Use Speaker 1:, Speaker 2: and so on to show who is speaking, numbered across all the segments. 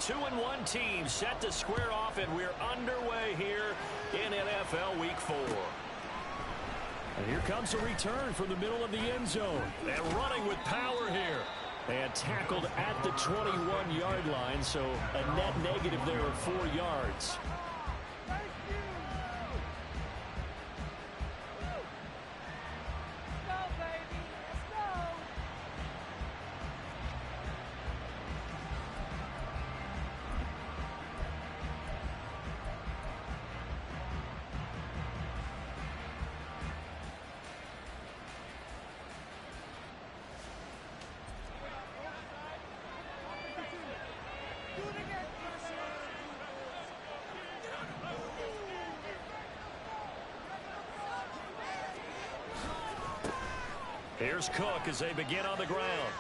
Speaker 1: 2-1 team set to square off, and we're underway here in NFL Week 4. And here comes a return from the middle of the end zone. And running with power here. And tackled at the 21-yard line, so a net negative there of 4 yards. Here's Cook as they begin on the ground.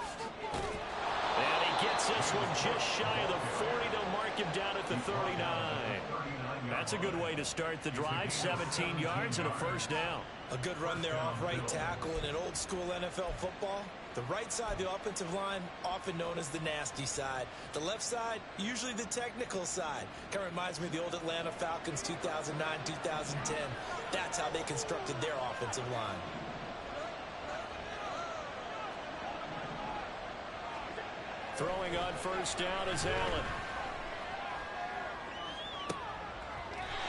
Speaker 1: And he gets this one just shy of the 40. They'll mark him down at the 39. That's a good way to start the drive. 17 yards and a first down.
Speaker 2: A good run there off right tackle in an old school NFL football. The right side of the offensive line, often known as the nasty side. The left side, usually the technical side. Kind of reminds me of the old Atlanta Falcons 2009, 2010. That's how they constructed their offensive line.
Speaker 1: Throwing on first down is Allen.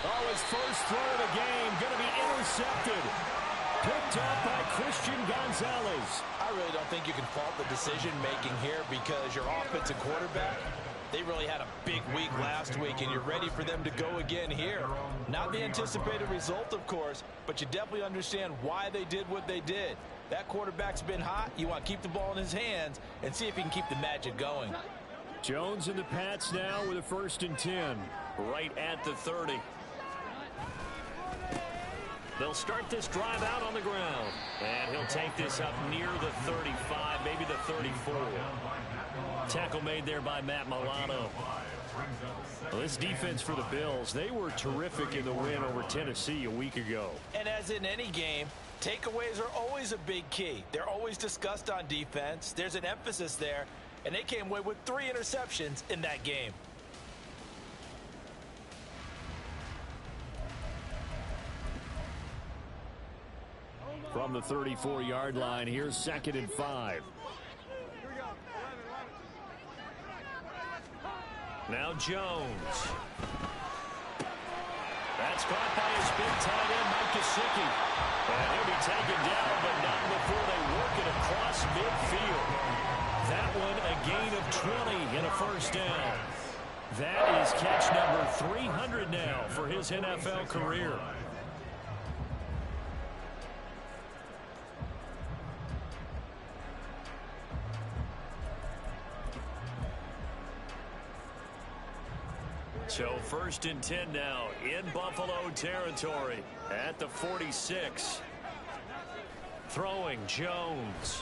Speaker 1: Oh, his first throw of the game going to be intercepted. Picked up by Christian Gonzalez.
Speaker 2: I really don't think you can fault the decision-making here because your offensive quarterback, they really had a big week last week, and you're ready for them to go again here. Not the anticipated result, of course, but you definitely understand why they did what they did. That quarterback's been hot. You want to keep the ball in his hands and see if he can keep the magic going.
Speaker 1: Jones and the Pats now with a 1st and 10. Right at the 30. They'll start this drive out on the ground. And he'll take this up near the 35, maybe the 34. Tackle made there by Matt Milano. Well, this defense for the Bills, they were terrific in the win over Tennessee a week ago.
Speaker 2: And as in any game, takeaways are always a big key. They're always discussed on defense. There's an emphasis there, and they came away with 3 interceptions in that game.
Speaker 1: From the 34-yard line, here's 2nd and 5. Now Jones. That's caught by his big tight end, Mike Gesicki. And he'll be taken down, but not before they work it across midfield. That one a gain of 20 and a first down. That is catch number 300 now for his NFL career. So 1st and 10 now in Buffalo territory at the 46. Throwing Jones.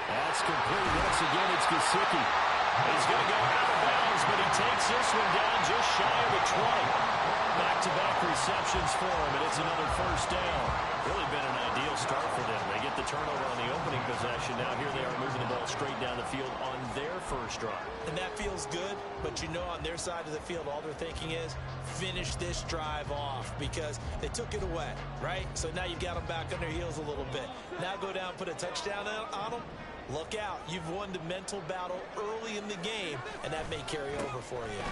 Speaker 1: That's complete. Once again, it's Gesicki. He's going to go out of bounds, but he takes this one down just shy of the 20. Back-to-back receptions for him, and it's another first down. Really been an ideal start for them. They get the turnover on the opening possession. Now here they are moving the ball straight down the field on their first drive.
Speaker 2: And that feels good, but you know on their side of the field, all they're thinking is finish this drive off because they took it away, right? So now you've got them back on their heels a little bit. Now go down, put a touchdown on them. Look out. You've won the mental battle early in the game, and that may carry over for you.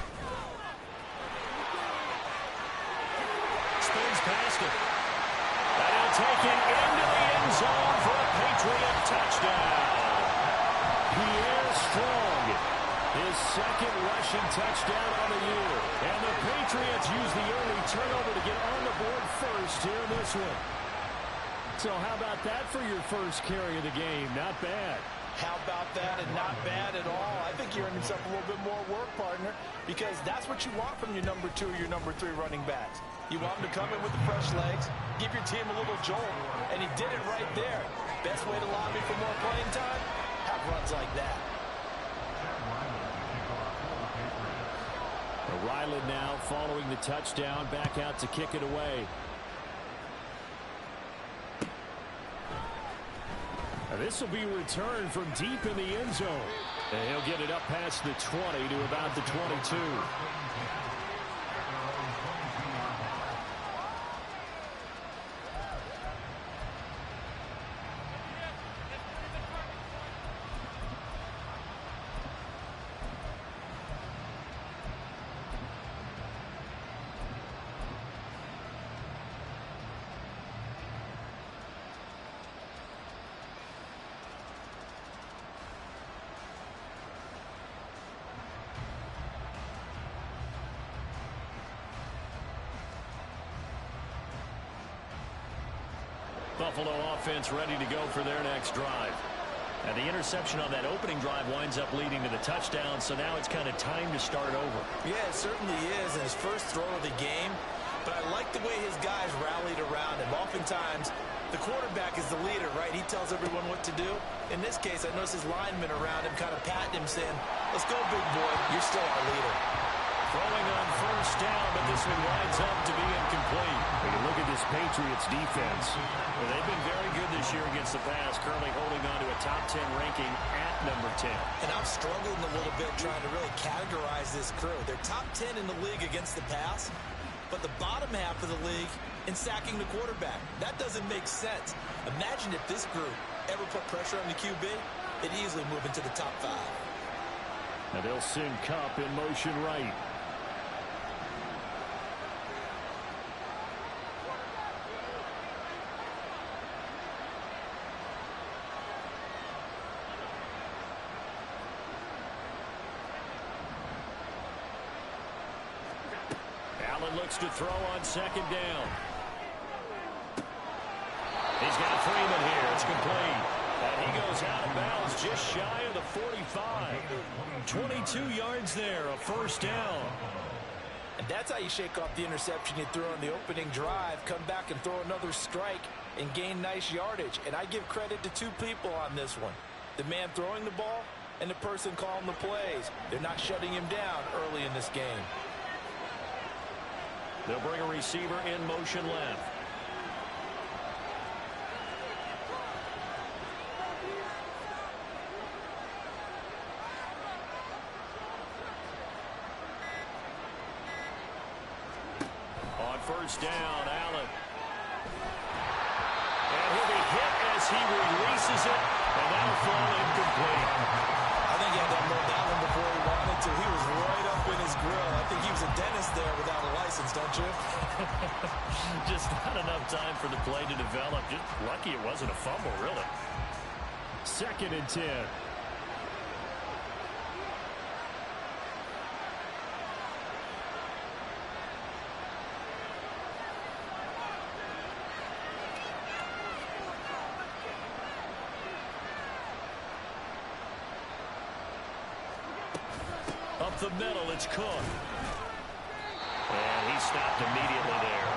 Speaker 1: Spins past it. And he'll take it into the end zone for a Patriot touchdown. Pierre Strong, his 2nd rushing touchdown on the year. And the Patriots use the early turnover to get on the board first here in this one. So how about that for your first carry of the game? Not bad.
Speaker 2: How about that, and not bad at all. I think you're earning yourself a little bit more work, partner, because that's what you want from your number 2 or your number 3 running backs. You want them to come in with the fresh legs, give your team a little jolt, and he did it right there. Best way to lobby for more playing time? Have runs like that.
Speaker 1: Ryland now following the touchdown, back out to kick it away. This will be returned from deep in the end zone. And he'll get it up past the 20 to about the 22. Buffalo offense ready to go for their next drive.
Speaker 3: And the interception on that opening drive winds up leading to the touchdown, so now it's kind of time to start over.
Speaker 2: Yeah, it certainly is, and his first throw of the game. But I like the way his guys rallied around him. Oftentimes, the quarterback is the leader, right? He tells everyone what to do. In this case, I noticed his linemen around him kind of patting him, saying, "Let's go, big boy. You're still our leader."
Speaker 1: Throwing on first down, but this one winds up to be incomplete. When you look at this Patriots defense,
Speaker 3: Well, they've been very good this year against the pass, currently holding on to a top 10 ranking at number 10.
Speaker 2: And I'm struggling a little bit trying to really categorize this crew. They're top 10 in the league against the pass, but the bottom half of the league in sacking the quarterback. That doesn't make sense. Imagine if this group ever put pressure on the QB, they'd easily move into the top 5.
Speaker 1: now they'll send Cup in motion right. Allen looks to throw on second down. He's got Freeman here. It's complete. And he goes out of bounds just shy of the 45. 22 yards there, a first down.
Speaker 2: And that's how you shake off the interception you threw on the opening drive, come back and throw another strike and gain nice yardage. And I give credit to two people on this one. The man throwing the ball and the person calling the plays. They're not shutting him down early in this game.
Speaker 3: They'll bring a receiver in motion left. On first down, Allen. And he'll be hit as he releases it, and that'll fall incomplete.
Speaker 2: I think he had that more that one before he wanted to. He was right up in his grill. I think he was a dentist there without a license, don't you?
Speaker 3: Just not enough time for the play to develop. Just lucky it wasn't a fumble, really.
Speaker 1: 2nd and 10.
Speaker 3: Up the middle, it's Cook. And he stopped immediately there.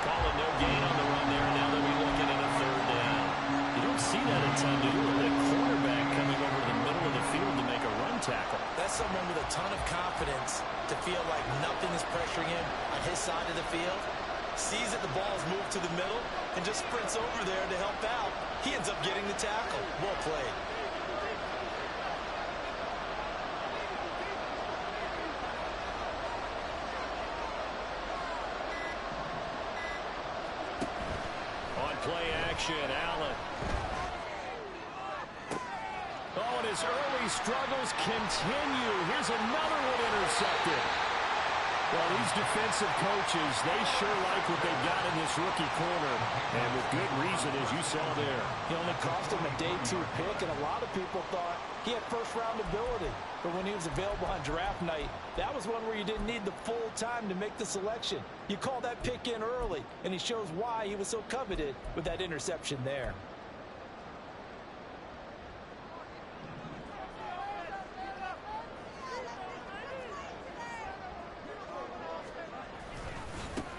Speaker 3: Calling no gain on the run there. Now they'll be looking at a 3rd down. You don't see that a ton, do you? The quarterback coming over to the middle of the field to make a run tackle.
Speaker 2: That's someone with a ton of confidence to feel like nothing is pressuring him on his side of the field. Sees that the ball's moved to the middle and just sprints over there to help out. He ends up getting the tackle. Well played.
Speaker 1: Play action, Allen. Oh, and his early struggles continue. Here's another one intercepted. Well, these defensive coaches, they sure like what they've got in this rookie corner. And with good reason, as you saw there.
Speaker 2: He only cost him a day 2 pick, and a lot of people thought he had first-round ability. But when he was available on draft night, that was one where you didn't need the full time to make the selection. You call that pick in early, and he shows why he was so coveted with that interception there.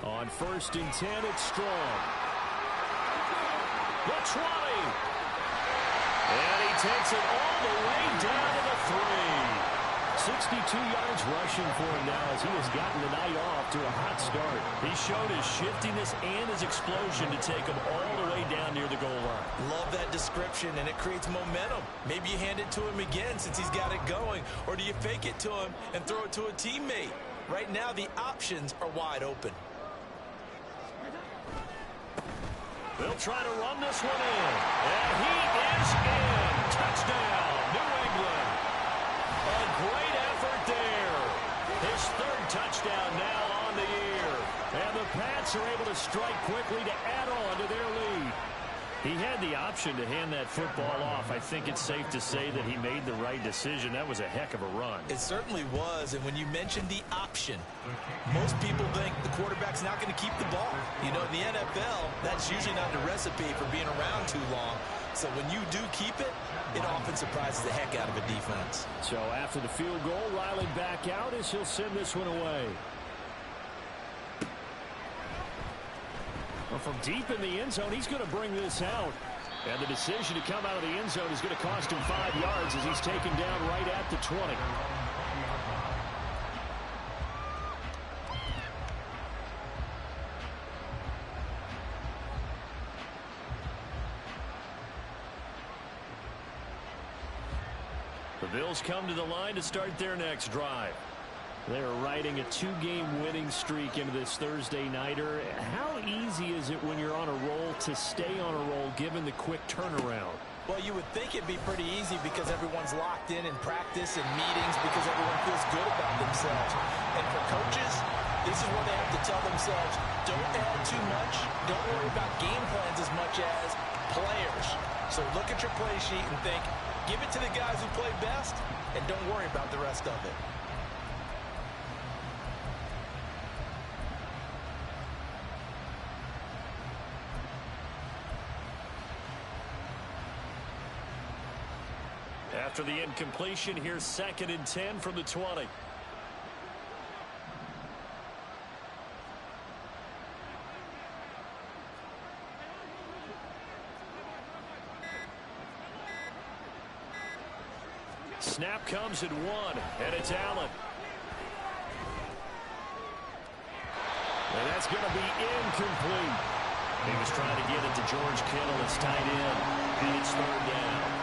Speaker 1: On 1st and 10, it's Strong. The 20. And he takes it all the way down to the 3. 62 yards rushing for him now as he has gotten the night off to a hot start.
Speaker 3: He showed his shiftiness and his explosion to take him all the way down near the goal line.
Speaker 2: Love that description, and it creates momentum. Maybe you hand it to him again since he's got it going, or do you fake it to him and throw it to a teammate? Right now, the options are wide open.
Speaker 3: They'll try to run this one in. And he is in. Touchdown, New England. A great effort there. His third touchdown now on the year.
Speaker 1: And the Pats are able to strike quickly to add on to their lead.
Speaker 3: He had the option to hand that football off. I think it's safe to say that he made the right decision. That was a heck of a run.
Speaker 2: It certainly was, and when you mentioned the option, most people think the quarterback's not going to keep the ball. You know, in the NFL, that's usually not the recipe for being around too long. So when you do keep it, it often surprises the heck out of a defense.
Speaker 1: So after the field goal, Riley back out as he'll send this one away. Well, from deep in the end zone, he's going to bring this out. And the decision to come out of the end zone is going to cost him 5 yards as he's taken down right at the 20. The Bills come to the line to start their next drive. They're riding a 2-game winning streak into this Thursday nighter. How easy is it when you're on a roll to stay on a roll given the quick turnaround?
Speaker 2: Well, you would think it'd be pretty easy because everyone's locked in practice and meetings because everyone feels good about themselves. And for coaches, this is where they have to tell themselves, don't add too much, don't worry about game plans as much as players. So look at your play sheet and think, give it to the guys who play best, and don't worry about the rest of it.
Speaker 3: After the incompletion, here's 2nd and 10 from the 20. Snap comes at 1, and it's Allen.
Speaker 1: And that's going to be incomplete.
Speaker 3: He was trying to get it to George Kittle. It's tight end, and it's 3rd down.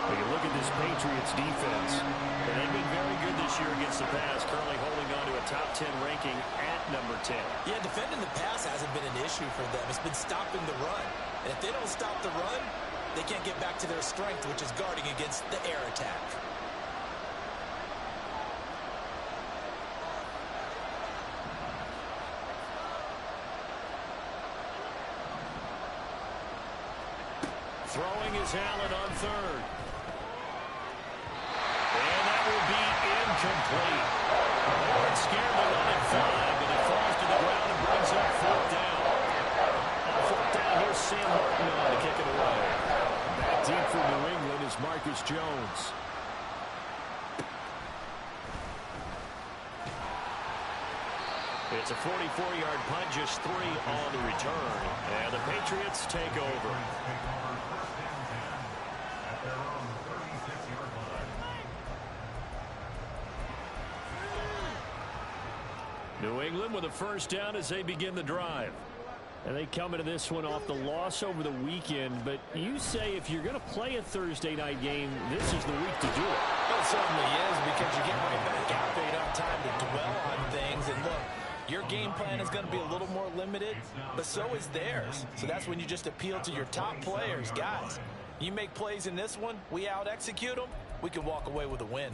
Speaker 1: When you look at this Patriots defense,
Speaker 3: and they've been very good this year against the pass, currently holding on to a top 10 ranking at number 10.
Speaker 2: Yeah, defending the pass hasn't been an issue for them. It's been stopping the run. And if they don't stop the run, they can't get back to their strength, which is guarding against the air attack.
Speaker 1: throwing is Allen on 3rd.
Speaker 3: And that will be incomplete. They weren't scared to let it fly, but it falls to the ground and brings up 4th down. On 4th down, here's Sam Martin on to kick it away.
Speaker 1: Back deep for New England is Marcus Jones.
Speaker 3: It's a 44-yard punt, just 3 on the return. And the Patriots take over.
Speaker 1: New England with a 1st down as they begin the drive. And they come into this one off the loss over the weekend. But you say if you're going to play a Thursday night game, this is the week to do it.
Speaker 2: Well, it certainly is because you get right back out there. You don't have time to dwell on things. And look, your game plan is going to be a little more limited, but so is theirs. So that's when you just appeal to your top players. Guys, you make plays in this one, we out-execute them, we can walk away with a win.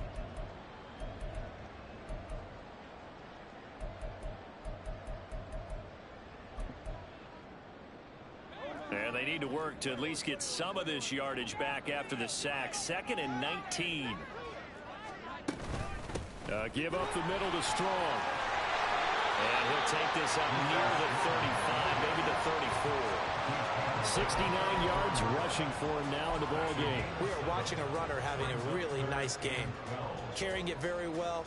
Speaker 3: And they need to work to at least get some of this yardage back after the sack. 2nd and 19.
Speaker 1: Give up the middle to Strong.
Speaker 3: And he'll take this up near the 35, maybe the 34.
Speaker 1: 69 yards rushing for him now in the ball game.
Speaker 2: We are watching a runner having a really nice game. Carrying it very well.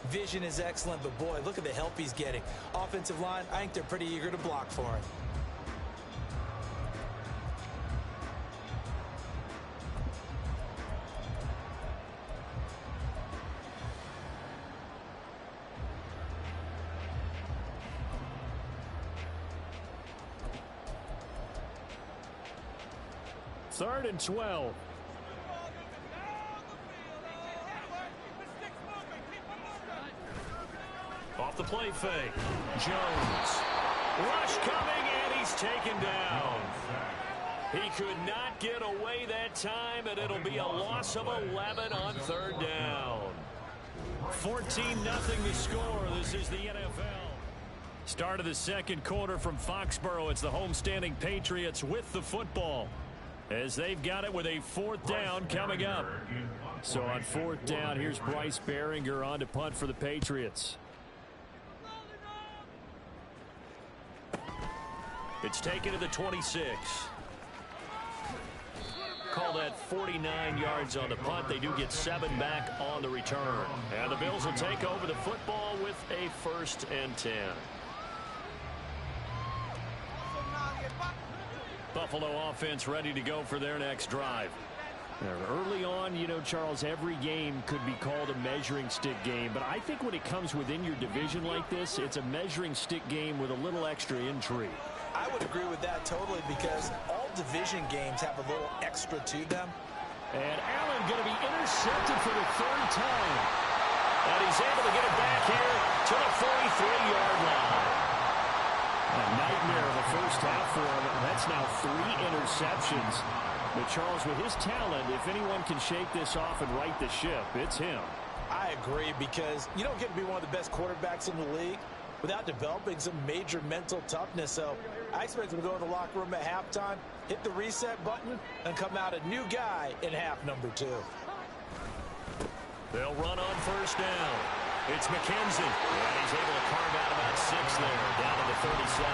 Speaker 2: Vision is excellent, but boy, look at the help he's getting. Offensive line, I think they're pretty eager to block for him.
Speaker 1: 3rd and 12. Off the play fake. Jones. Rush coming, and he's taken down. He could not get away that time, and it'll be a loss of 11 on 3rd down. 14-0 the score. This is the NFL. Start of the 2nd quarter from Foxborough. It's the homestanding Patriots with the football, as they've got it with a 4th down coming up. So on 4th down, here's Bryce Behringer on to punt for the Patriots. It's taken to the 26. Call that 49 yards on the punt. They do get 7 back on the return. And the Bills will take over the football with a 1st and 10. Buffalo offense ready to go for their next drive. Early on, you know, Charles, every game could be called a measuring stick game. But I think when it comes within your division like this, it's a measuring stick game with a little extra intrigue.
Speaker 2: I would agree with that totally, because all division games have a little extra to them.
Speaker 1: And Allen going to be intercepted for the 3rd time. And he's able to get it back here to the 43-yard line. A nightmare of the first half for him. That's now 3 interceptions. But Charles, with his talent, if anyone can shake this off and right the ship, it's him.
Speaker 2: I agree, because you don't get to be one of the best quarterbacks in the league without developing some major mental toughness. So I expect him to go in the locker room at halftime, hit the reset button, and come out a new guy in half number 2.
Speaker 1: They'll run on 1st down. It's McKenzie. And he's able to carve out about 6 there, down to the 37.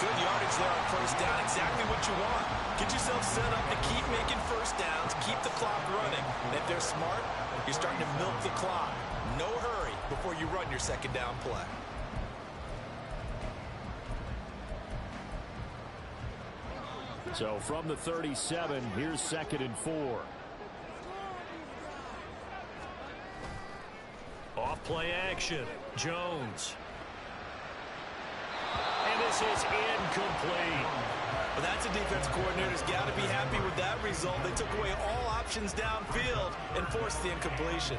Speaker 2: Good yardage there on 1st down. Exactly what you want. Get yourself set up to keep making 1st downs, keep the clock running. And if they're smart, you're starting to milk the clock. No hurry before you run your 2nd down play.
Speaker 1: So from the 37, here's 2nd and 4. Off play action. Jones. And this is incomplete.
Speaker 2: Well, that's a defense coordinator's got to be happy with that result. They took away all options downfield and forced the incompletion.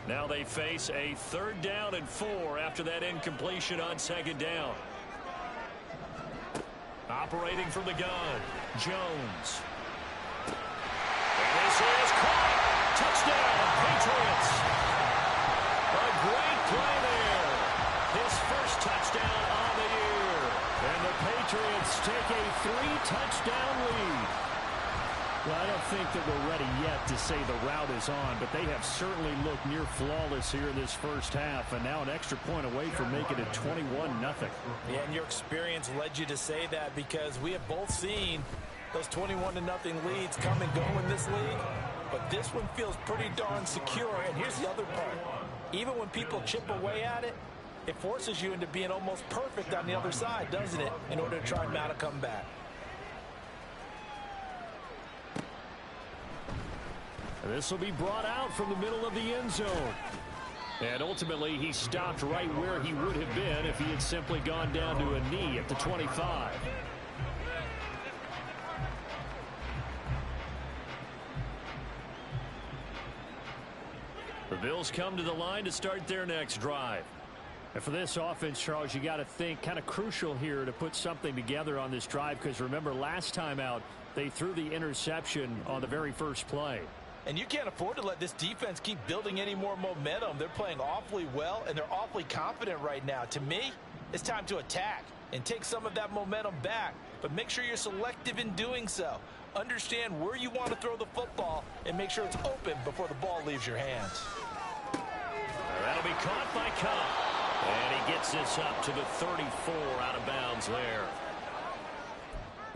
Speaker 1: Now they face a 3rd down and 4 after that incompletion on 2nd down. Operating from the gun, Jones. And this is caught. Touchdown, Patriots. A great play there. His first touchdown on the year. And the Patriots take a 3-touchdown lead. Well, I don't think that we're ready yet to say the route is on, but they have certainly looked near flawless here in this first half, and now an extra point away from making it 21-0.
Speaker 2: Yeah, and your experience led you to say that, because we have both seen those 21-0 leads come and go in this league, but this one feels pretty darn secure. And here's the other part. Even when people chip away at it, it forces you into being almost perfect on the other side, doesn't it, in order to try and mount a comeback.
Speaker 1: This will be brought out from the middle of the end zone. And ultimately, he stopped right where he would have been if he had simply gone down to a knee at the 25. The Bills come to the line to start their next drive. And for this offense, Charles, you got to think kind of crucial here to put something together on this drive, because remember, last time out, they threw the interception on the very first play.
Speaker 2: And you can't afford to let this defense keep building any more momentum. They're playing awfully well, and they're awfully confident right now. To me, it's time to attack and take some of that momentum back. But make sure you're selective in doing so. Understand where you want to throw the football and make sure it's open before the ball leaves your hands.
Speaker 1: That'll be caught by Cobb. And he gets this up to the 34 out of bounds there.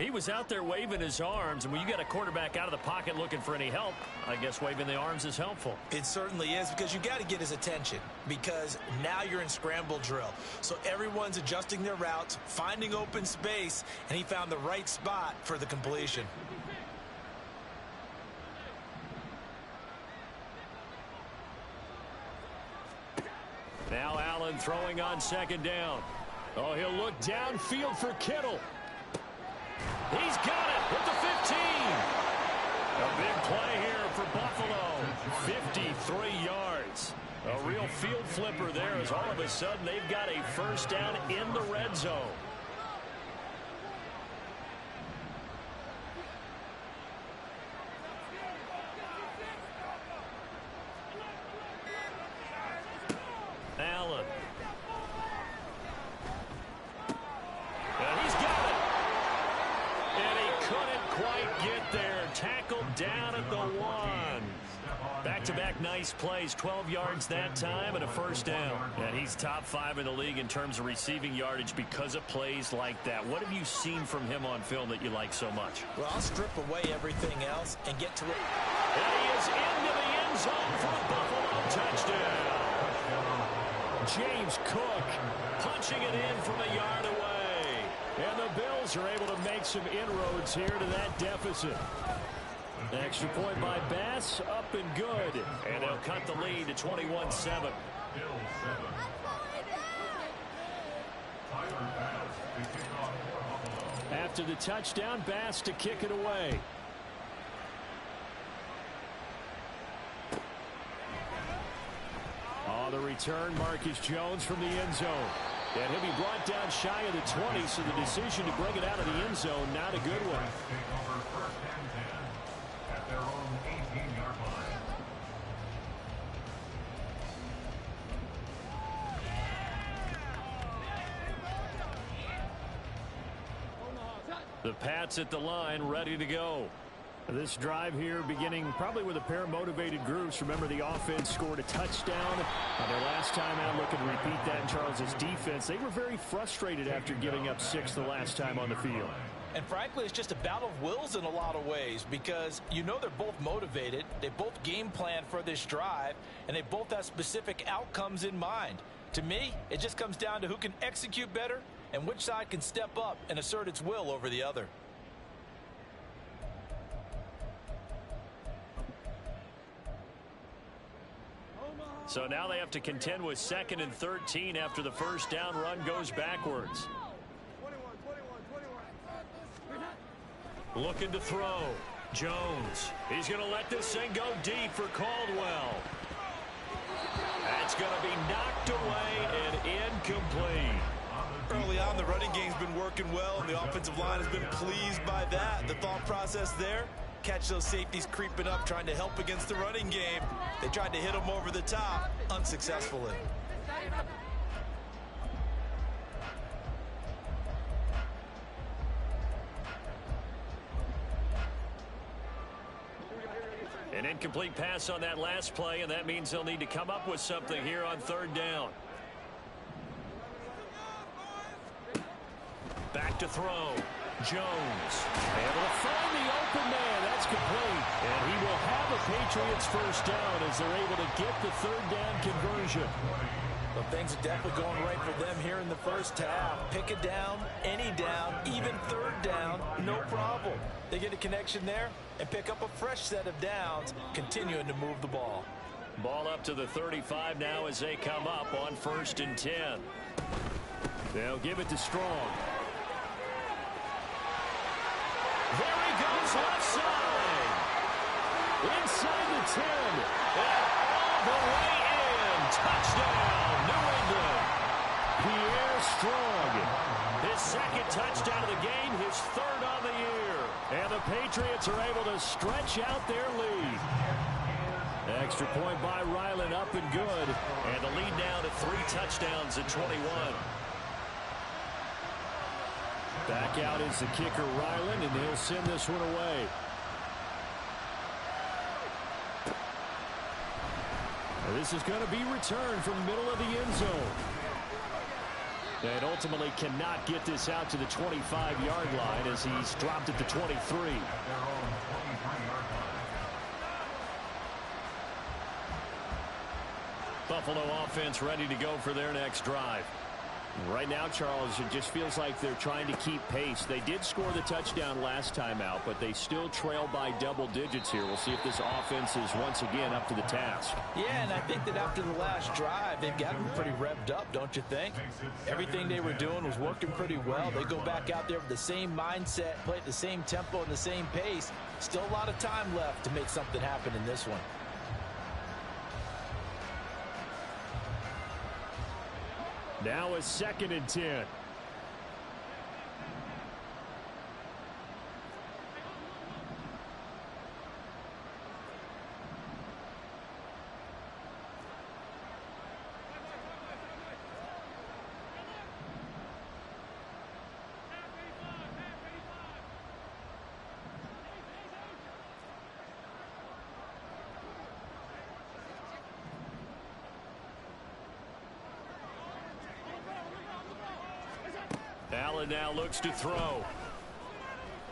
Speaker 3: He was out there waving his arms, and when you got a quarterback out of the pocket looking for any help, I guess waving the arms is helpful.
Speaker 2: It certainly is, because you got to get his attention, because now you're in scramble drill. So everyone's adjusting their routes, finding open space, and he found the right spot for the completion.
Speaker 3: Now Allen throwing on second down. Oh, he'll look downfield for Kittle. He's got it with the 15. A big play here for Buffalo. 53 yards. A real field flipper there, as all of a sudden they've got a first down in the red zone. Allen. And he's got it. And he couldn't quite get there. Tackled down at the 1. Back-to-back nice plays. 12 yards that time and a first down. And he's top 5 in the league in terms of receiving yardage because of plays like that. What have you seen from him on film that you like so much?
Speaker 2: Well, I'll strip away everything else and get to it.
Speaker 3: And he is into the end zone for a Buffalo touchdown. James Cook punching it in from a yard away. And the Bills are able to make some inroads here to that deficit. Extra point by Bass, up and good. And they'll cut the lead to 21-7. After the touchdown, Bass to kick it away. The return, Marcus Jones from the end zone. And he'll be brought down shy of the 20, so the decision to bring it out of the end zone, not a good one. The Pats at the line, ready to go. This drive here beginning probably with a pair of motivated groups. Remember, the offense scored a touchdown their last time out. Looking to repeat that in Charles's defense. They were very frustrated after giving up 6 the last time on the field.
Speaker 2: And frankly, it's just a battle of wills in a lot of ways, because you know they're both motivated. They both game plan for this drive, and they both have specific outcomes in mind. To me, it just comes down to who can execute better and which side can step up and assert its will over the other.
Speaker 3: So now they have to contend with 2nd and 13 after the first down run goes backwards. Looking to throw. Jones. He's going to let this thing go deep for Caldwell. That's going to be knocked away and incomplete.
Speaker 2: Early on, the running game's been working well, and the offensive line has been pleased by that. The thought process there, catch those safeties creeping up, trying to help against the running game. They tried to hit them over the top, unsuccessfully.
Speaker 3: An incomplete pass on that last play, and that means they'll need to come up with something here on 3rd down. Back to throw. Jones able to find the open man. That's complete. And he will have a Patriots first down as they're able to get the 3rd down conversion.
Speaker 2: Well, things are definitely going right for them here in the first half. Pick a down, any down, even 3rd down, no problem. They get a connection there and pick up a fresh set of downs, continuing to move the ball.
Speaker 3: Ball up to the 35 now as they come up on 1st and 10. They'll give it to Strong. There he goes left side. Inside the 10. And all the way in. Touchdown, New England. Pierre Strong. His 2nd touchdown of the game, his 3rd on the year. And the Patriots are able to stretch out their lead. Extra point by Ryland, up and good. And the lead now to 3 touchdowns at 21. Back out is the kicker, Ryland, and he'll send this one away. This is going to be returned from the middle of the end zone.
Speaker 1: And ultimately cannot get this out to the 25-yard line as he's dropped at the 23. Buffalo offense ready to go for their next drive. Right now, Charles, it just feels like they're trying to keep pace. They did score the touchdown last time out, but they still trail by double digits here. We'll see if this offense is once again up to the task.
Speaker 2: Yeah, and I think that after the last drive, they've gotten pretty revved up, don't you think? Everything they were doing was working pretty well. They go back out there with the same mindset, play at the same tempo and the same pace. Still a lot of time left to make something happen in this one.
Speaker 1: Now a 2nd and 10. Allen now looks to throw.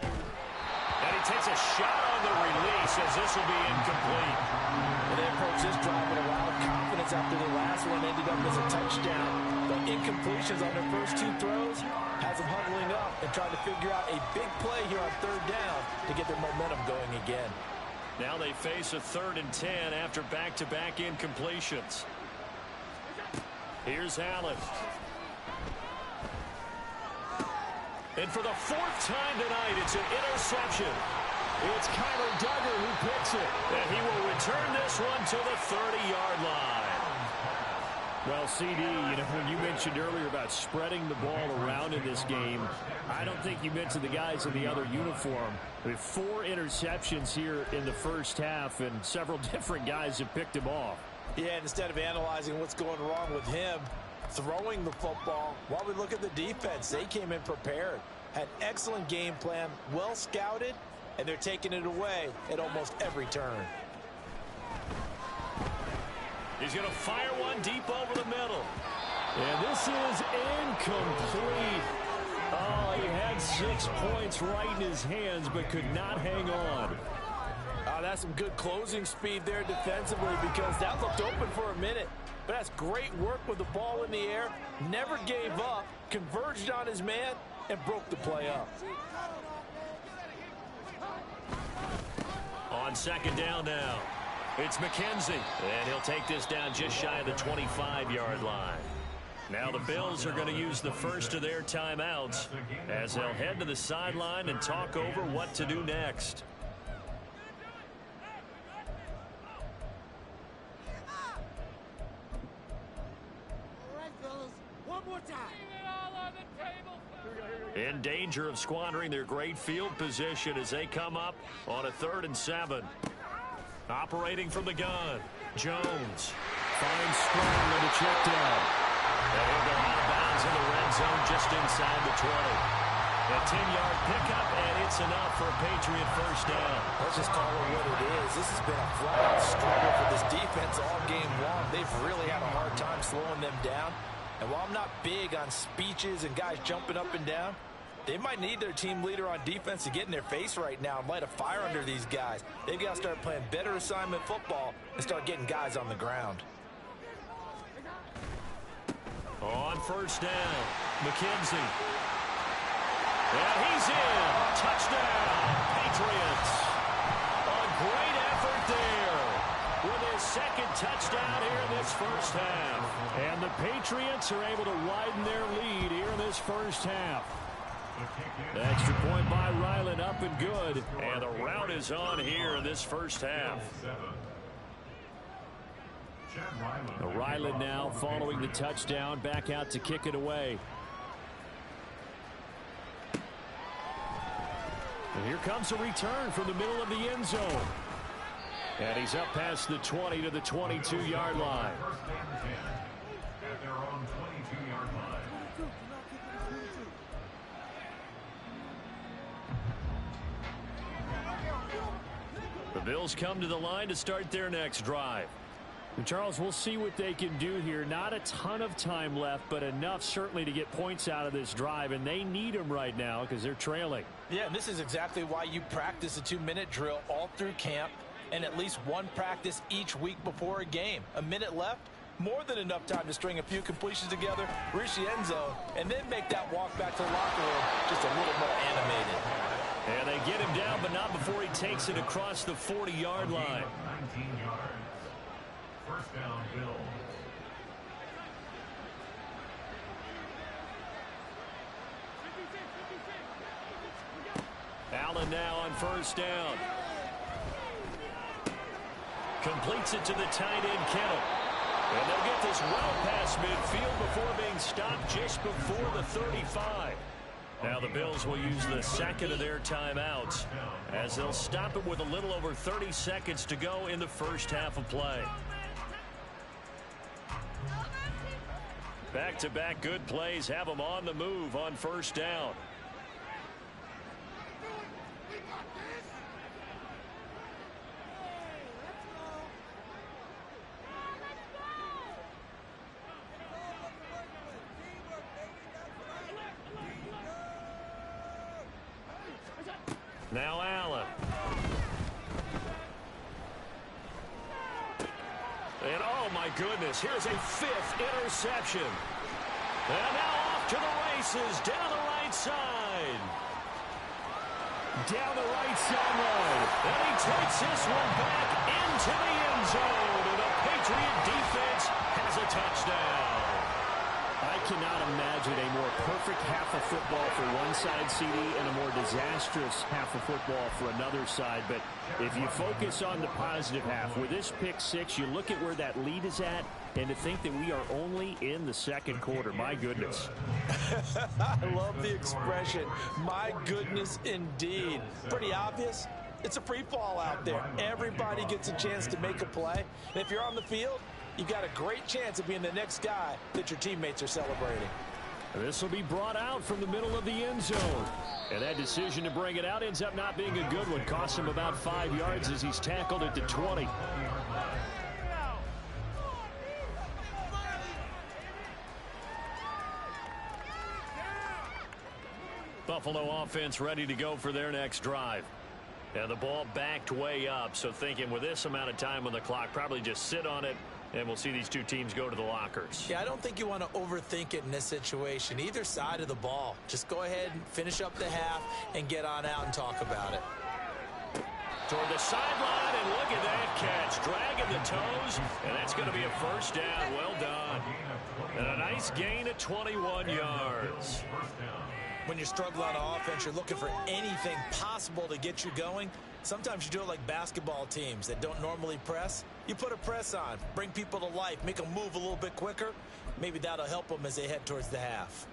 Speaker 1: And he takes a shot on the release as this will be incomplete.
Speaker 2: And they approach this drive with a lot of confidence after the last one ended up as a touchdown. But incompletions on their first 2 throws has them huddling up and trying to figure out a big play here on 3rd down to get their momentum going again.
Speaker 1: Now they face a 3rd and 10 after back-to-back incompletions. Here's Allen. And for the 4th time tonight, it's an interception. It's Kyler Duggar who picks it. And he will return this one to the 30-yard line. Well, CD, you know, when you mentioned earlier about spreading the ball around in this game, I don't think you mentioned the guys in the other uniform. With 4 interceptions here in the first half, and several different guys have picked him off.
Speaker 2: Yeah, and instead of analyzing what's going wrong with him, throwing the football, while we look at the defense, they came in prepared, had excellent game plan, well scouted, and they're taking it away at almost every turn.
Speaker 1: He's going to fire one deep over the middle. And this is incomplete. Oh, he had 6 points right in his hands, but could not hang on.
Speaker 2: That's some good closing speed there defensively, because that looked open for a minute. But that's great work with the ball in the air. Never gave up, converged on his man, and broke the play up.
Speaker 1: On 2nd down now, it's McKenzie. And he'll take this down just shy of the 25-yard line. Now the Bills are going to use the first of their timeouts as they'll head to the sideline and talk over what to do next. In danger of squandering their great field position as they come up on a 3rd and 7. Operating from the gun, Jones finds Strong with a check down. And he'll go out of bounds in the red zone just inside the 20. A 10-yard pickup, and it's enough for a Patriot first down.
Speaker 2: Let's just call it what it is. This has been a flat-out struggle for this defense all game long. They've really had a hard time slowing them down. And while I'm not big on speeches and guys jumping up and down, they might need their team leader on defense to get in their face right now and light a fire under these guys. They've got to start playing better assignment football and start getting guys on the ground.
Speaker 1: On 1st down, McKenzie. And he's in. Touchdown, Patriots. A great effort there with his 2nd touchdown here in this first half. And the Patriots are able to widen their lead here in this first half. The extra point by Ryland up and good. And the rout is on here in this first half. Ryland now following the touchdown, back out to kick it away. And here comes a return from the middle of the end zone. And he's up past the 20 to the 22-yard line. The Bills come to the line to start their next drive. And Charles, we'll see what they can do here. Not a ton of time left, but enough certainly to get points out of this drive, and they need them right now because they're trailing.
Speaker 2: Yeah, and this is exactly why you practice a 2-minute drill all through camp and at least one practice each week before a game. A minute left, more than enough time to string a few completions together, reach the end zone, and then make that walk back to the locker room just a little more animated.
Speaker 1: And they get him down, but not before he takes it across the 40-yard line.
Speaker 4: 19 yards. First down, Bill.
Speaker 1: Allen now on first down. Completes it to the tight end, Kittle. And they'll get this well past midfield before being stopped just before the 35. Now the Bills will use the second of their timeouts as they'll stop it with a little over 30 seconds to go in the first half of play. Back-to-back good plays have them on the move on first down. Now Allen. And oh my goodness, here's a 5th interception. And now off to the races, down the right side. Down the right sideline. And he takes this one back into the end zone. And the Patriot defense has a touchdown. I cannot imagine a more perfect half of football for one side, CD, and a more disastrous half of football for another side. But if you focus on the positive half, with this pick six, you look at where that lead is at, and to think that we are only in the second quarter. My goodness.
Speaker 2: I love the expression, my goodness indeed. Pretty obvious. It's a free fall out there. Everybody gets a chance to make a play. And if you're on the field, you've got a great chance of being the next guy that your teammates are celebrating.
Speaker 1: This will be brought out from the middle of the end zone. And that decision to bring it out ends up not being a good one. Costs him about 5 yards as he's tackled at the 20. Buffalo offense ready to go for their next drive. And the ball backed way up, so thinking with this amount of time on the clock, probably just sit on it, and we'll see these two teams go to the lockers.
Speaker 2: Yeah, I don't think you want to overthink it in this situation. Either side of the ball. Just go ahead and finish up the half and get on out and talk about it.
Speaker 1: Toward the sideline, and look at that catch. Dragging the toes, and that's going to be a first down. Well done. And a nice gain of 21 yards.
Speaker 2: When you struggle on offense, you're looking for anything possible to get you going. Sometimes you do it like basketball teams that don't normally press. You put a press on, bring people to life, make them move a little bit quicker. Maybe that'll help them as they head towards the half.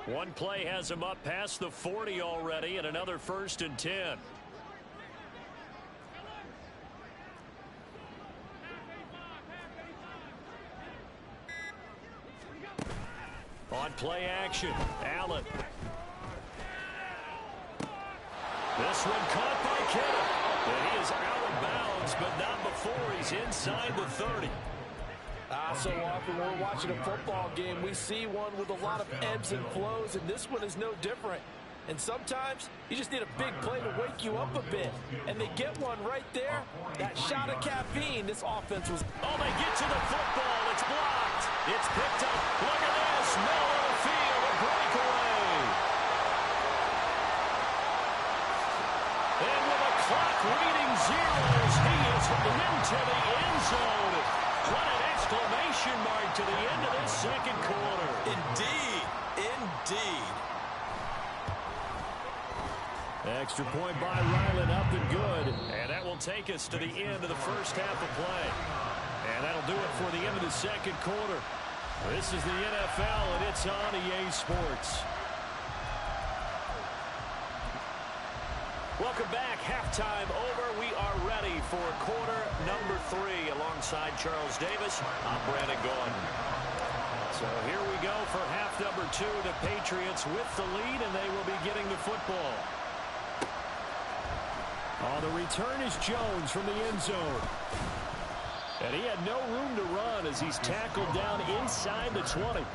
Speaker 1: One play has him up past the 40 already, and another 1st and 10. On play action, Allen. This one caught by Kittle. And he is out of bounds, but not before he's inside the 30.
Speaker 2: So often when we're watching a football game, we see one with a lot of ebbs and flows, and this one is no different. And sometimes you just need a big play to wake you up a bit. And they get one right there. That shot of caffeine, this offense was...
Speaker 1: Oh, they get to the football. It's blocked. It's picked up. Look at this. Middle of the field. A breakaway. And with a clock reading zeros, he is into the end zone. What an exclamation mark to the end of this second quarter.
Speaker 2: Indeed. Indeed.
Speaker 1: Extra point by Ryland, up and good. And that will take us to the end of the first half of play. And that'll do it for the end of the second quarter. This is the NFL, and it's on EA Sports. Welcome back. Halftime over. We are ready for quarter number 3. Alongside Charles Davis, I'm Brandon Gordon. So here we go for half number 2. The Patriots with the lead, and they will be getting the football. Oh, the return is Jones from the end zone. And he had no room to run as he's tackled down inside the 20.
Speaker 4: The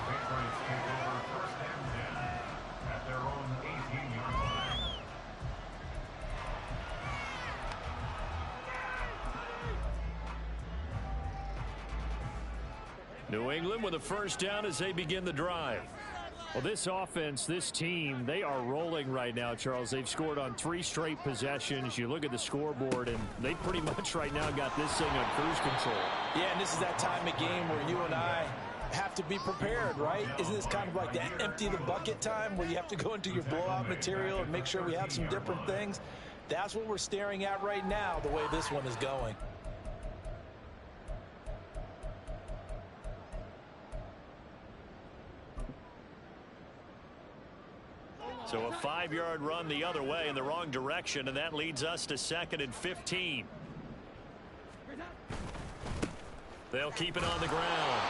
Speaker 4: Patriots take over first and 10 at their own 18-yard line.
Speaker 1: New England with a first down as they begin the drive. Well, this offense, this team, they are rolling right now, Charles. They've scored on 3 straight possessions. You look at the scoreboard, and they pretty much right now got this thing on cruise control.
Speaker 2: Yeah, and this is that time of game where you and I have to be prepared, right? Isn't this kind of like that empty the bucket time where you have to go into your blowout material and make sure we have some different things? That's what we're staring at right now, the way this one is going.
Speaker 1: So a 5-yard run the other way in the wrong direction, and that leads us to 2nd and 15. They'll keep it on the ground.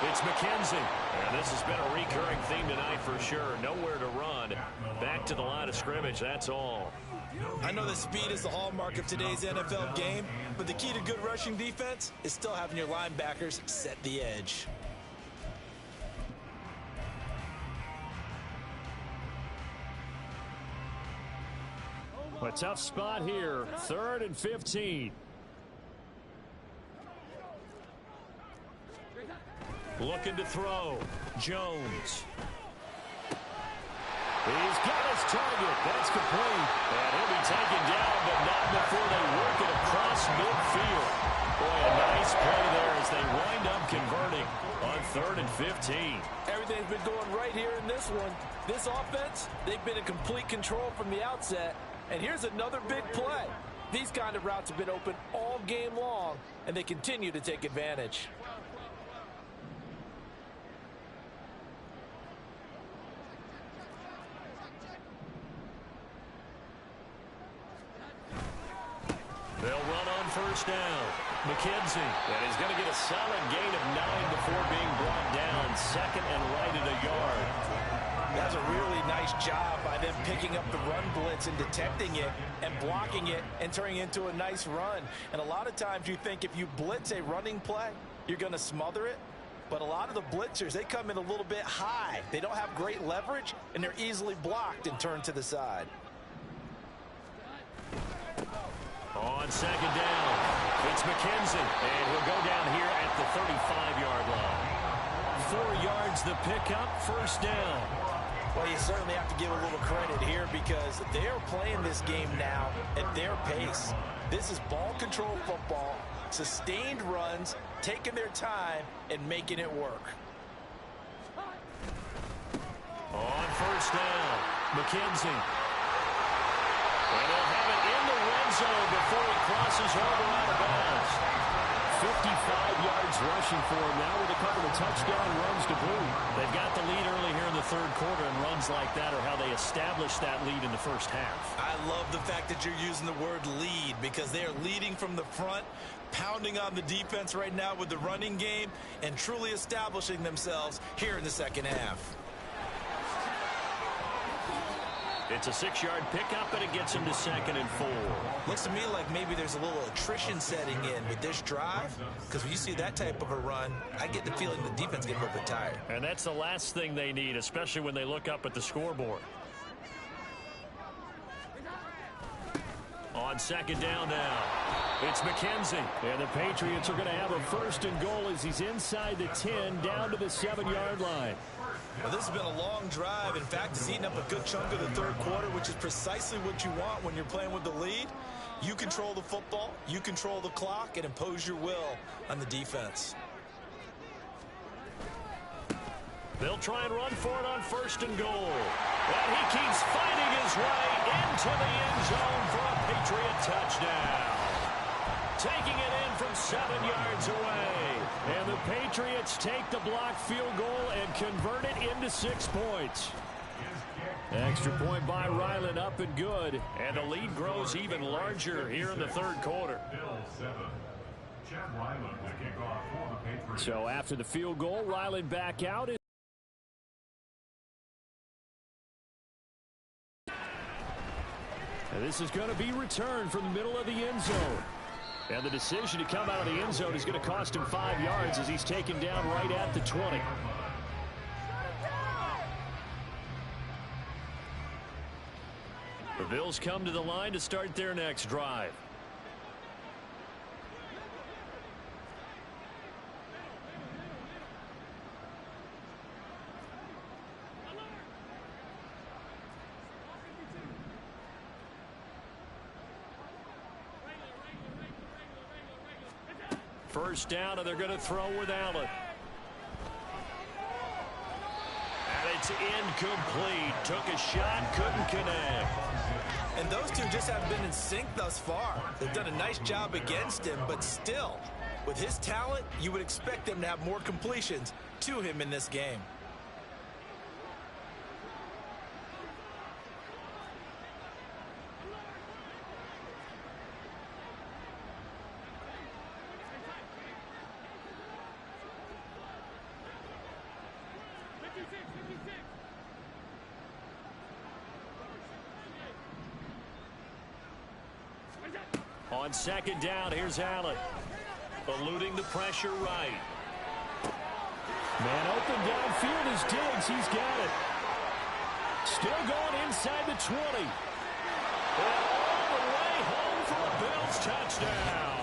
Speaker 1: It's McKenzie. And this has been a recurring theme tonight for sure. Nowhere to run. Back to the line of scrimmage, that's all.
Speaker 2: I know that speed is the hallmark of today's NFL game, but the key to good rushing defense is still having your linebackers set the edge.
Speaker 1: A tough spot here. 3rd and 15. Looking to throw. Jones. He's got his target. That's complete. And he'll be taken down, but not before they work it across midfield. Boy, a nice play there as they wind up converting on 3rd and 15.
Speaker 2: Everything's been going right here in this one. This offense, they've been in complete control from the outset. And here's another big play. These kind of routes have been open all game long, and they continue to take advantage.
Speaker 1: They'll run on first down. McKenzie. And he's going to get a solid gain of 9 before being brought down. 2nd and right at a yard.
Speaker 2: That's a really nice job by them picking up the run blitz and detecting it and blocking it and turning it into a nice run. And a lot of times you think if you blitz a running play, you're going to smother it. But a lot of the blitzers, they come in a little bit high. They don't have great leverage, and they're easily blocked and turned to the side.
Speaker 1: On 2nd down, it's McKenzie. And he'll go down here at the 35-yard line. 4 yards the pickup, first down.
Speaker 2: Well, you certainly have to give a little credit here because they're playing this game now at their pace. This is ball control football, sustained runs, taking their time, and making it work.
Speaker 1: On first down, McKenzie. And they'll have it in the red zone before he crosses over out of bounds. 55 yards rushing for him now with a couple of touchdown runs to boot. They've got the lead early here in the 3rd quarter, and runs like that are how they establish that lead in the first half.
Speaker 2: I love the fact that you're using the word lead because they are leading from the front, pounding on the defense right now with the running game, and truly establishing themselves here in the 2nd half.
Speaker 1: It's a 6-yard pickup, and it gets him to 2nd and 4.
Speaker 2: Looks to me like maybe there's a little attrition setting in with this drive, because when you see that type of a run, I get the feeling the defense gets a little bit tired.
Speaker 1: And that's the last thing they need, especially when they look up at the scoreboard. On 2nd down now, it's McKenzie. And the Patriots are going to have a 1st and goal as he's inside the 10, down to the 7-yard line.
Speaker 2: Well, this has been a long drive. In fact, it's eaten up a good chunk of the 3rd quarter, which is precisely what you want when you're playing with the lead. You control the football, you control the clock, and impose your will on the defense.
Speaker 1: They'll try and run for it on 1st and goal. And he keeps fighting his way into the end zone for a Patriot touchdown. Taking it in from 7 yards away. And the Patriots take the blocked field goal and convert it into 6 points. Extra point by Ryland, up and good. And the lead grows even larger here in the 3rd quarter. So after the field goal, Ryland back out. And this is going to be returned from the middle of the end zone. And the decision to come out of the end zone is going to cost him 5 yards as he's taken down right at the 20. The Bills come to the line to start their next drive. First down, and they're going to throw with Allen. And it's incomplete. Took a shot, couldn't connect.
Speaker 2: And those two just haven't been in sync thus far. They've done a nice job against him, but still, with his talent, you would expect them to have more completions to him in this game.
Speaker 1: On second down, here's Allen. Eluding the pressure right. Man open downfield is Diggs. He's got it. Still going inside the 20. And all the way home for a Bills touchdown.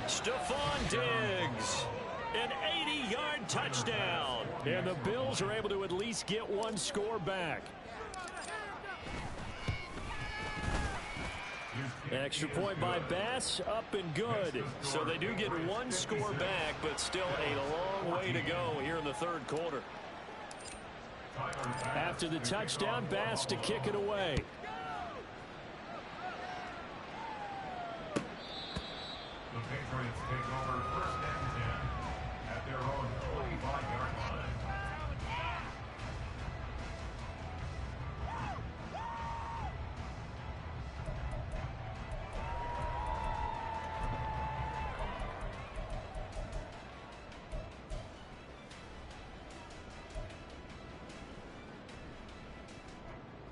Speaker 1: Stephon Diggs. An 80-yard touchdown. And the Bills are able to at least get one score back. Extra point by Bass, up and good. So they do get one score back, but still a long way to go here in the third quarter. After the touchdown, Bass to kick it away.
Speaker 4: The Patriots take over first and 10 at their own 25-yard line.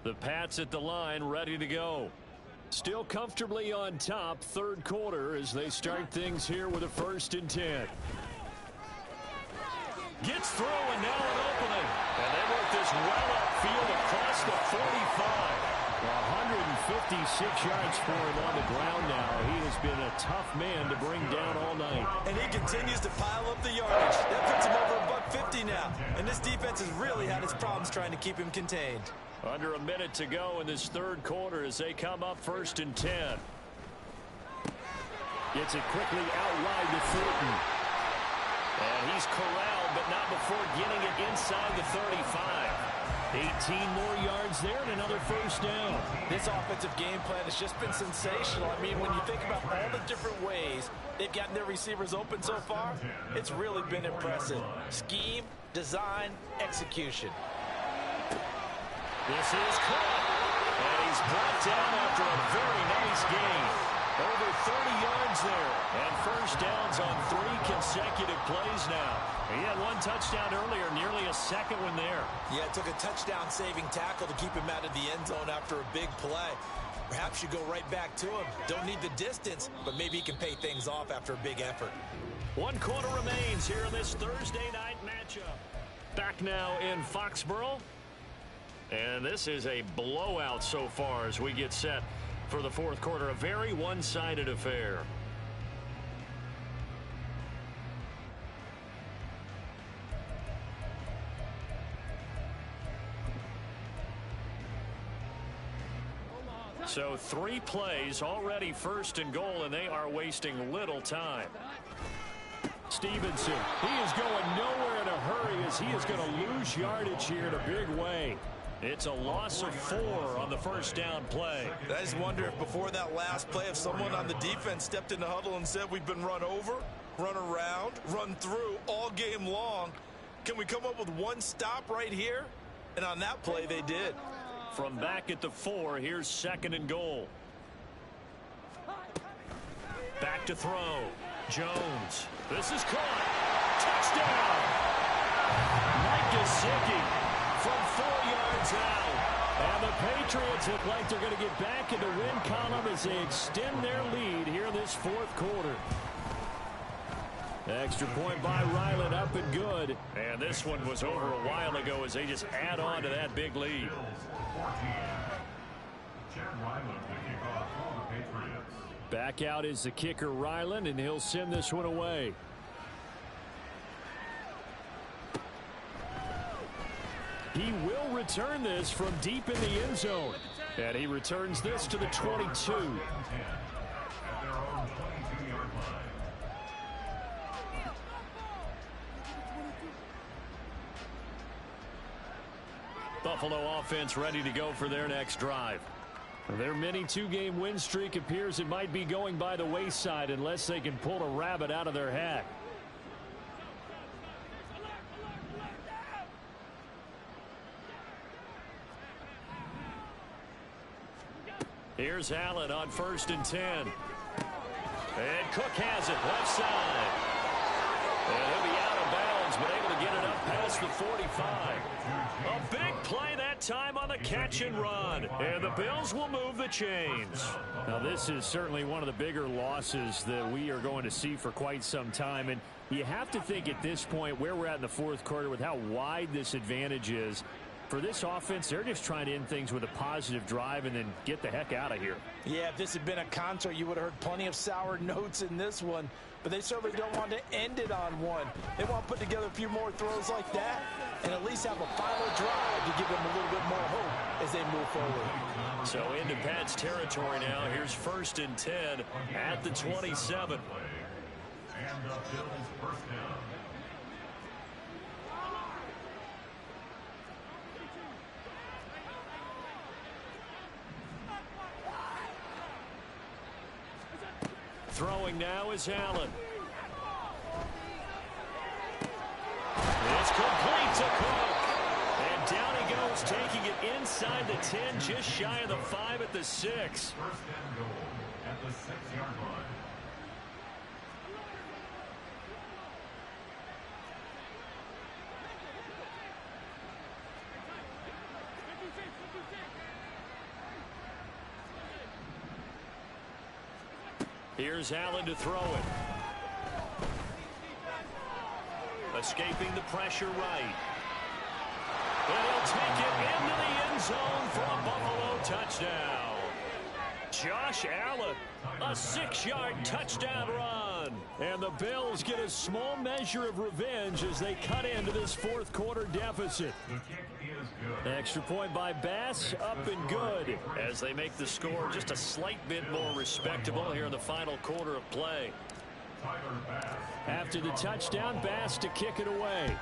Speaker 1: The Pats at the line, ready to go. Still comfortably on top, third quarter as they start things here with a 1st and 10. Gets through and now an opening. And they work this well upfield across the 45. 156 yards for him on the ground now. He has been a tough man to bring down all night.
Speaker 2: And he continues to pile up the yardage. That puts him over $150 now. And this defense has really had its problems trying to keep him contained.
Speaker 1: Under a minute to go in this third quarter as they come up 1st and 10. Gets it quickly out wide to Thornton. And he's corralled, but not before getting it inside the 35. 18 more yards there and another 1st down.
Speaker 2: This offensive game plan has just been sensational. I mean, when you think about all the different ways they've gotten their receivers open so far, it's really been impressive. Scheme, design, execution.
Speaker 1: This is caught. And he's brought down after a very nice gain. Over 30 yards there. And 1st downs on 3 consecutive plays now. He had one touchdown earlier, nearly a second one there.
Speaker 2: Yeah, it took a touchdown-saving tackle to keep him out of the end zone after a big play. Perhaps you go right back to him. Don't need the distance, but maybe he can pay things off after a big effort.
Speaker 1: 1 quarter remains here in this Thursday night matchup. Back now in Foxborough. And this is a blowout so far as we get set for the 4th quarter. A very one-sided affair. So 3 plays, already 1st and goal, and they are wasting little time. Stevenson, he is going nowhere in a hurry as he is going to lose yardage here in a big way. It's a loss of 4 on the 1st down play.
Speaker 2: I just wonder if before that last play, if someone on the defense stepped in the huddle and said, we've been run over, run around, run through all game long. Can we come up with one stop right here? And on that play, they did.
Speaker 1: From back at the 4, here's 2nd and goal. Back to throw. Jones. This is caught. Touchdown. Mike Gesicki from 4 yards out. And the Patriots look like they're going to get back in the win column as they extend their lead here in this fourth quarter. Extra point by Ryland, up and good.
Speaker 3: And this one was over a while ago as they just add on to that big lead.
Speaker 1: Back out is the kicker, Ryland, and he'll send this one away. He will return this from deep in the end zone. And he returns this to the 22. Buffalo offense ready to go for their next drive. Their mini two-game win streak appears it might be going by the wayside unless they can pull a rabbit out of their hat. Here's Allen on 1st and 10. And Cook has it left side. And he'll be out of bounds, but able to get it up past the 45. A big play that time on the catch and run. And the Bills will move the chains. Now, this is certainly one of the bigger losses that we are going to see for quite some time. And you have to think at this point where we're at in the fourth quarter with how wide this advantage is. For this offense, they're just trying to end things with a positive drive and then get the heck out of here.
Speaker 2: Yeah, if this had been a concert, you would have heard plenty of sour notes in this one. But they certainly don't want to end it on one. They want to put together a few more throws like that and at least have a final drive to give them a little bit more hope as they move forward.
Speaker 1: So into Pat's territory now. Here's 1st and 10 at the 27.
Speaker 4: And the Bills first down.
Speaker 1: Throwing now is Allen. It's complete to Cook. And down he goes, taking it inside the 10, just shy of the 5 at the 6.
Speaker 4: First and goal at the 6-yard line.
Speaker 1: Here's Allen to throw it. Escaping the pressure right. And he'll take it into the end zone for a Buffalo touchdown. Josh Allen, a 6-yard touchdown run. And the Bills get a small measure of revenge as they cut into this fourth quarter deficit.
Speaker 4: The kick is good.
Speaker 1: Extra point by Bass, up and good. As they make the score just a slight bit more respectable here in the final quarter of play. After the touchdown, Bass to kick it away.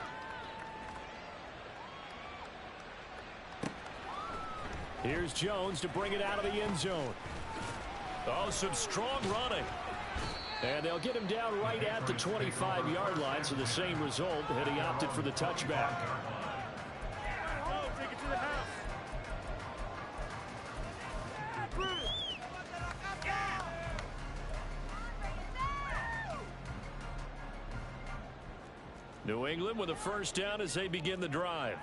Speaker 1: Here's Jones to bring it out of the end zone. Oh, some strong running. And they'll get him down right at the 25-yard line, so the same result, and he opted for the touchback.
Speaker 5: Take it to the house.
Speaker 1: New England with a first down as they begin the drive.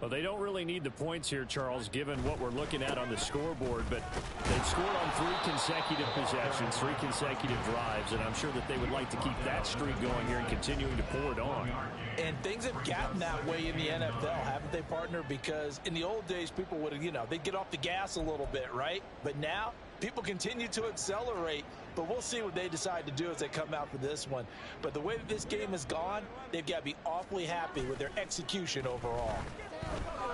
Speaker 1: Well, they don't really need the points here, Charles, given what we're looking at on the scoreboard, but they've scored on 3 consecutive possessions, 3 consecutive drives, and I'm sure that they would like to keep that streak going here and continuing to pour it on.
Speaker 2: And things have gotten that way in the NFL, haven't they, partner? Because in the old days, people would have, they'd get off the gas a little bit, right? But now, people continue to accelerate, but we'll see what they decide to do as they come out for this one. But the way that this game has gone, they've got to be awfully happy with their execution overall.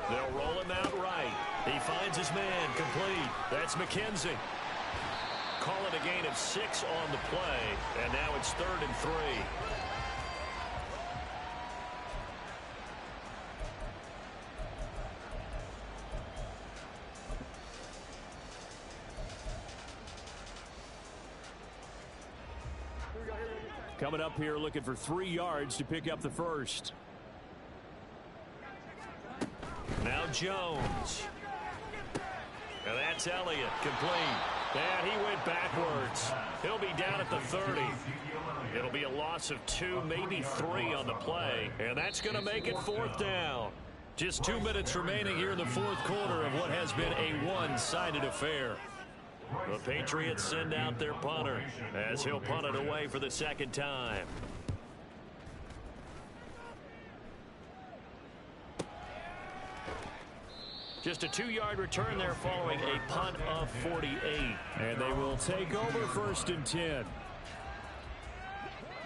Speaker 1: They'll roll him out right. He finds his man complete. That's McKenzie. Call it a gain of 6 on the play, and now it's 3rd and 3. Coming up here looking for 3 yards to pick up the first. Now Jones. And that's Elliott, complete. And he went backwards. He'll be down at the 30. It'll be a loss of 2, maybe 3 on the play. And that's going to make it 4th down.
Speaker 3: Just 2 minutes remaining here in the fourth quarter of what has been a one-sided affair. The Patriots send out their punter as he'll punt it away for the second time. Just a 2-yard return there following a punt of 48.
Speaker 1: And they will take over 1st and 10.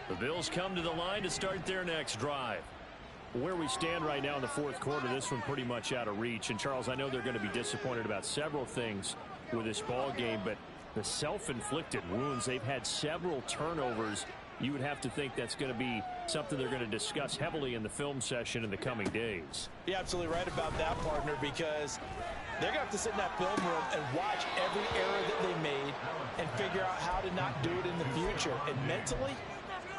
Speaker 3: The Bills come to the line to start their next drive.
Speaker 1: Where we stand right now in the fourth quarter, this one pretty much out of reach. And, Charles, I know they're going to be disappointed about several things with this ball game, but the self-inflicted wounds, they've had several turnovers. You would have to think that's going to be something they're going to discuss heavily in the film session in the coming days.
Speaker 2: You're absolutely right about that, partner, because they're going to have to sit in that film room and watch every error that they made and figure out how to not do it in the future. And mentally,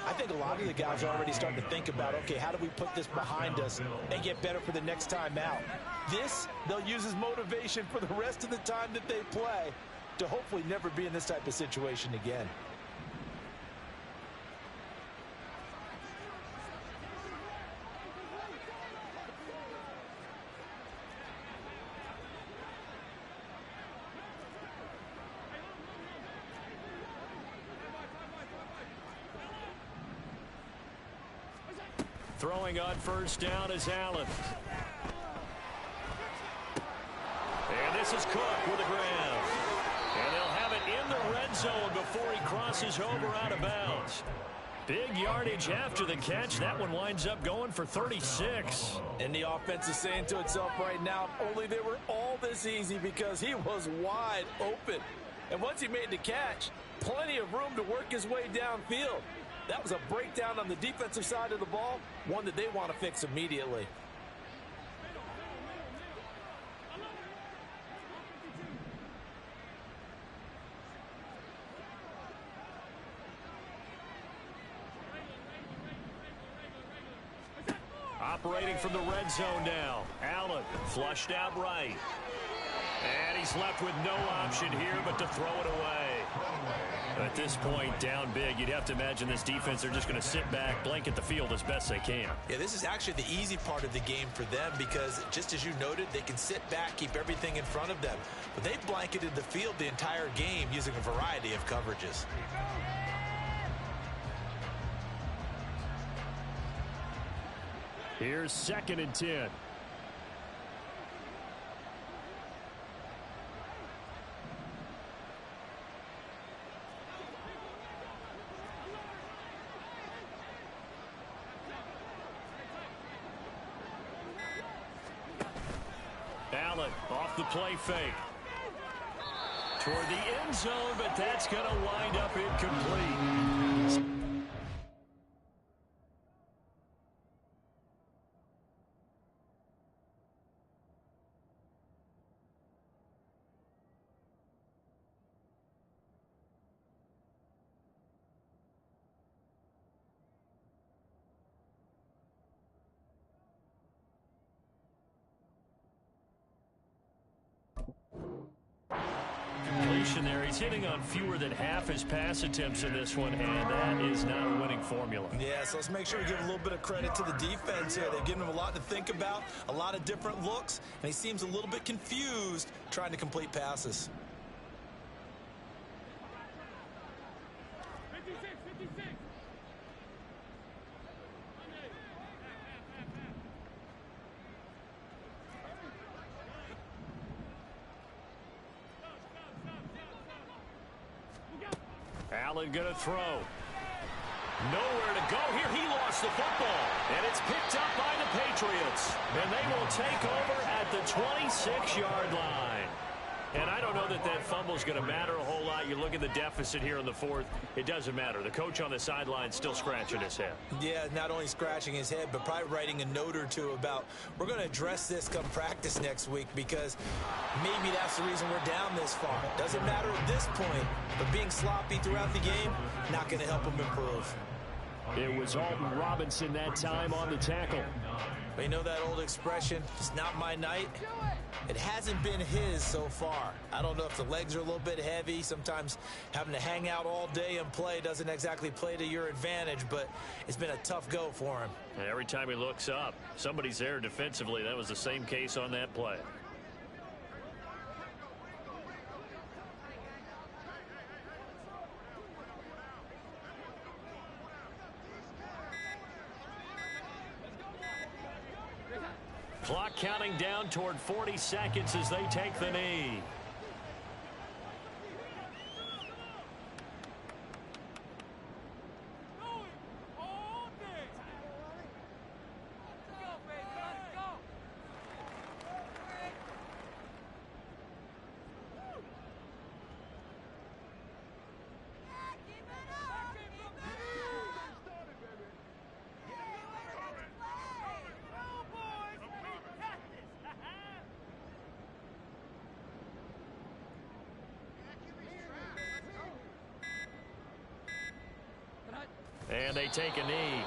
Speaker 2: I think a lot of the guys are already starting to think about, okay, how do we put this behind us and get better for the next time out? This, they'll use as motivation for the rest of the time that they play to hopefully never be in this type of situation again.
Speaker 1: Throwing on 1st down is Allen.
Speaker 3: And this is Cook with the grab. And they'll have it in the red zone before he crosses over out of bounds. Big yardage after the catch. That one winds up going for 36.
Speaker 2: And the offense is saying to itself right now, only they were all this easy because he was wide open. And once he made the catch, plenty of room to work his way downfield. That was a breakdown on the defensive side of the ball, one that they want to fix immediately.
Speaker 3: Operating from the red zone now. Allen flushed out right. And he's left with no option here but to throw it away. At this point, down big, you'd have to imagine this defense, they're just going to sit back, blanket the field as best they can.
Speaker 2: Yeah, this is actually the easy part of the game for them because, just as you noted, they can sit back, keep everything in front of them. But they've blanketed the field the entire game using a variety of coverages.
Speaker 1: Here's 2nd and 10. Allen off the play fake. Toward the end zone, but that's going to wind up incomplete. There. He's hitting on fewer than half his pass attempts in this one, and that is not a winning formula.
Speaker 2: Yeah, so let's make sure we give a little bit of credit to the defense here. They've given him a lot to think about, a lot of different looks, and he seems a little bit confused trying to complete passes.
Speaker 4: 56.
Speaker 3: Allen going to throw. Nowhere to go here. He lost the football. And it's picked up by the Patriots. And they will take over at the 26-yard line. And I don't know that that fumble is going to matter a whole lot. You look at the deficit here in the fourth. It doesn't matter. The coach on the sideline still scratching his head.
Speaker 2: Yeah, not only scratching his head, but probably writing a note or two about, we're going to address this come practice next week because maybe that's the reason we're down this far. Doesn't matter at this point, but being sloppy throughout the game, not going to help him improve.
Speaker 1: It was Alton Robinson that time on the tackle.
Speaker 2: But you know that old expression, it's not my night? It hasn't been his so far. I don't know if the legs are a little bit heavy. Sometimes having to hang out all day and play doesn't exactly play to your advantage, but it's been a tough go for him.
Speaker 3: And every time he looks up, somebody's there defensively. That was the same case on that play. Clock counting down toward 40 seconds as they take the knee. And they take a knee.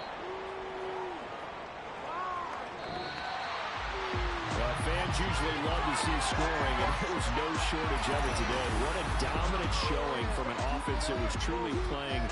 Speaker 3: Well, fans usually love to see scoring, and there was no shortage of it today. What a dominant showing from an offense that was truly playing